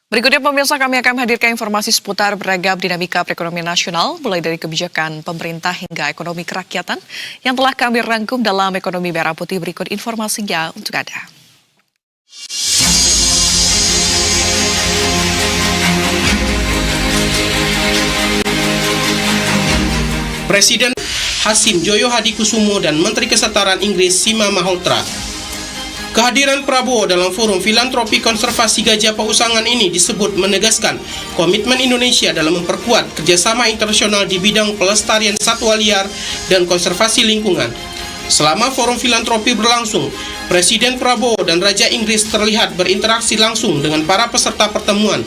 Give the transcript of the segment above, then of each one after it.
Berikutnya pemirsa kami akan hadirkan informasi seputar beragam dinamika perekonomian nasional mulai dari kebijakan pemerintah hingga ekonomi kerakyatan yang telah kami rangkum dalam Ekonomi Merah Putih. Berikut informasinya untuk Anda. Presiden Hasim Joyo Hadikusumo dan Menteri Kesetaraan Inggris Sima Malhotra. Kehadiran Prabowo dalam forum filantropi konservasi gajah pausangan ini disebut menegaskan komitmen Indonesia dalam memperkuat kerjasama internasional di bidang pelestarian satwa liar dan konservasi lingkungan. Selama forum filantropi berlangsung, Presiden Prabowo dan Raja Inggris terlihat berinteraksi langsung dengan para peserta pertemuan.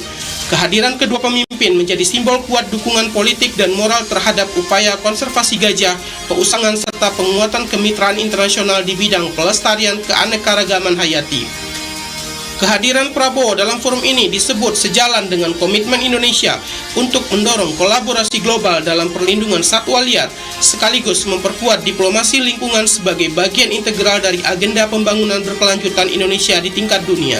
Kehadiran kedua pemimpin menjadi simbol kuat dukungan politik dan moral terhadap upaya konservasi gajah pausangan serta penguatan kemitraan internasional di bidang pelestarian keanekaragaman hayati. Kehadiran Prabowo dalam forum ini disebut sejalan dengan komitmen Indonesia untuk mendorong kolaborasi global dalam perlindungan satwa liar, sekaligus memperkuat diplomasi lingkungan sebagai bagian integral dari agenda pembangunan berkelanjutan Indonesia di tingkat dunia.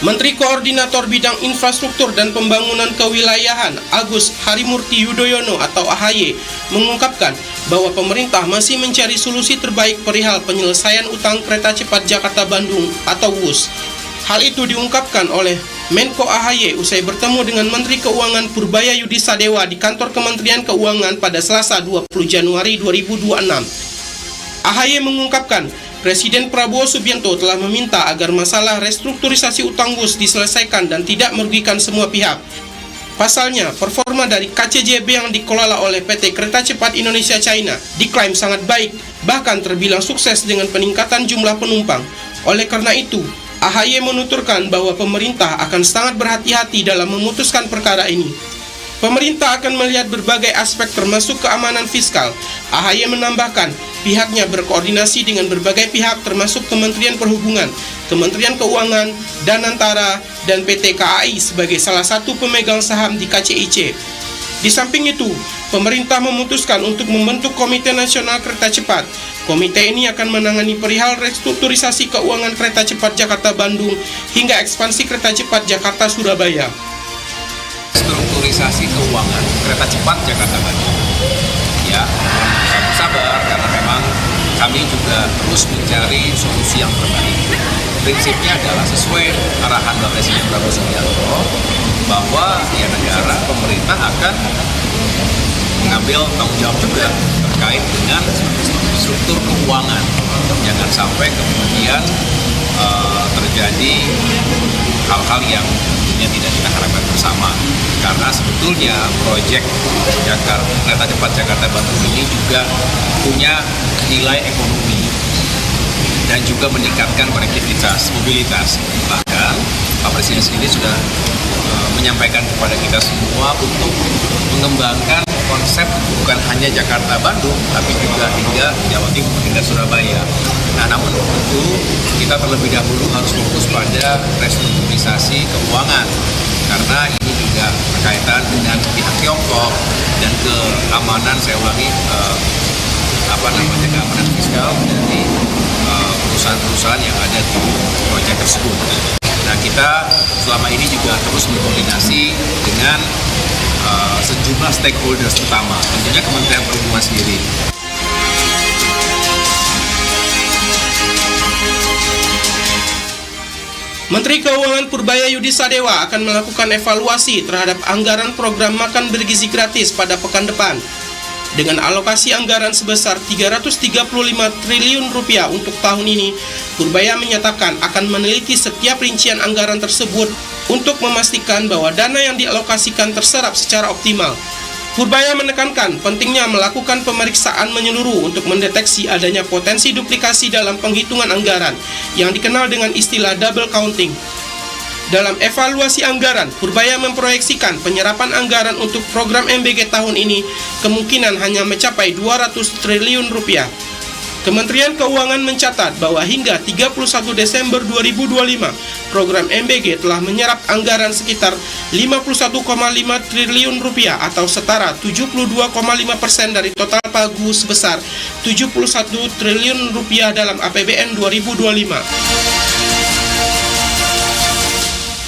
Menteri Koordinator Bidang Infrastruktur dan Pembangunan Kewilayahan Agus Harimurti Yudhoyono atau AHY mengungkapkan bahwa pemerintah masih mencari solusi terbaik perihal penyelesaian utang kereta cepat Jakarta-Bandung atau WUS. Hal itu diungkapkan oleh Menko AHY usai bertemu dengan Menteri Keuangan Purbaya Yudi Sadewa di kantor Kementerian Keuangan pada Selasa 20 Januari 2026. AHY mengungkapkan Presiden Prabowo Subianto telah meminta agar masalah restrukturisasi utang WUS diselesaikan dan tidak merugikan semua pihak. Pasalnya, performa dari KCJB yang dikelola oleh PT Kereta Cepat Indonesia China diklaim sangat baik, bahkan terbilang sukses dengan peningkatan jumlah penumpang. Oleh karena itu, AHY menuturkan bahwa pemerintah akan sangat berhati-hati dalam memutuskan perkara ini. Pemerintah akan melihat berbagai aspek termasuk keamanan fiskal. AHY menambahkan, pihaknya berkoordinasi dengan berbagai pihak termasuk Kementerian Perhubungan, Kementerian Keuangan, Danantara, dan PT KAI sebagai salah satu pemegang saham di KCIC. Di samping itu, pemerintah memutuskan untuk membentuk Komite Nasional Kereta Cepat. Komite ini akan menangani perihal restrukturisasi keuangan kereta cepat Jakarta-Bandung hingga ekspansi kereta cepat Jakarta-Surabaya. Strukturisasi keuangan kereta cepat Jakarta-Bandung. Ya, mohon sabar karena memang kami juga terus mencari solusi yang terbaik. Prinsipnya adalah sesuai arahan Bapak Presiden Prabowo Subianto bahwa ya negara, pemerintah akan mengambil tanggung jawab juga terkait dengan struktur keuangan. Jangan sampai kemudian terjadi hal-hal yang tidak kita harapkan bersama, karena sebetulnya proyek kereta cepat Jakarta-Bandung ini juga punya nilai ekonomi dan juga meningkatkan konektivitas, mobilitas. Bahkan Pak Presiden sendiri sudah menyampaikan kepada kita semua untuk mengembangkan konsep bukan hanya Jakarta-Bandung, tapi juga hingga Jawa Timur, hingga Surabaya. Nah, namun tentu kita terlebih dahulu harus fokus pada restrukturisasi keuangan, karena ini juga berkaitan dengan pihak Tiongkok dan keamanan, saya ulangi, keamanan fiskal dari perusahaan-perusahaan yang ada di proyek tersebut. Nah, kita selama ini juga terus berkoordinasi dengan sejumlah stakeholders utama, tentunya Kementerian Perhubungan sendiri. Menteri Keuangan Purbaya Yudi Sadewa akan melakukan evaluasi terhadap anggaran program makan bergizi gratis pada pekan depan. Dengan alokasi anggaran sebesar 335 triliun rupiah untuk tahun ini, Purbaya menyatakan akan meneliti setiap rincian anggaran tersebut untuk memastikan bahwa dana yang dialokasikan terserap secara optimal. Purbaya menekankan pentingnya melakukan pemeriksaan menyeluruh untuk mendeteksi adanya potensi duplikasi dalam penghitungan anggaran yang dikenal dengan istilah double counting. Dalam evaluasi anggaran, Purbaya memproyeksikan penyerapan anggaran untuk program MBG tahun ini kemungkinan hanya mencapai 200 triliun rupiah. Kementerian Keuangan mencatat bahwa hingga 31 Desember 2025, program MBG telah menyerap anggaran sekitar 51,5 triliun rupiah atau setara 72,5% dari total pagu sebesar 71 triliun rupiah dalam APBN 2025.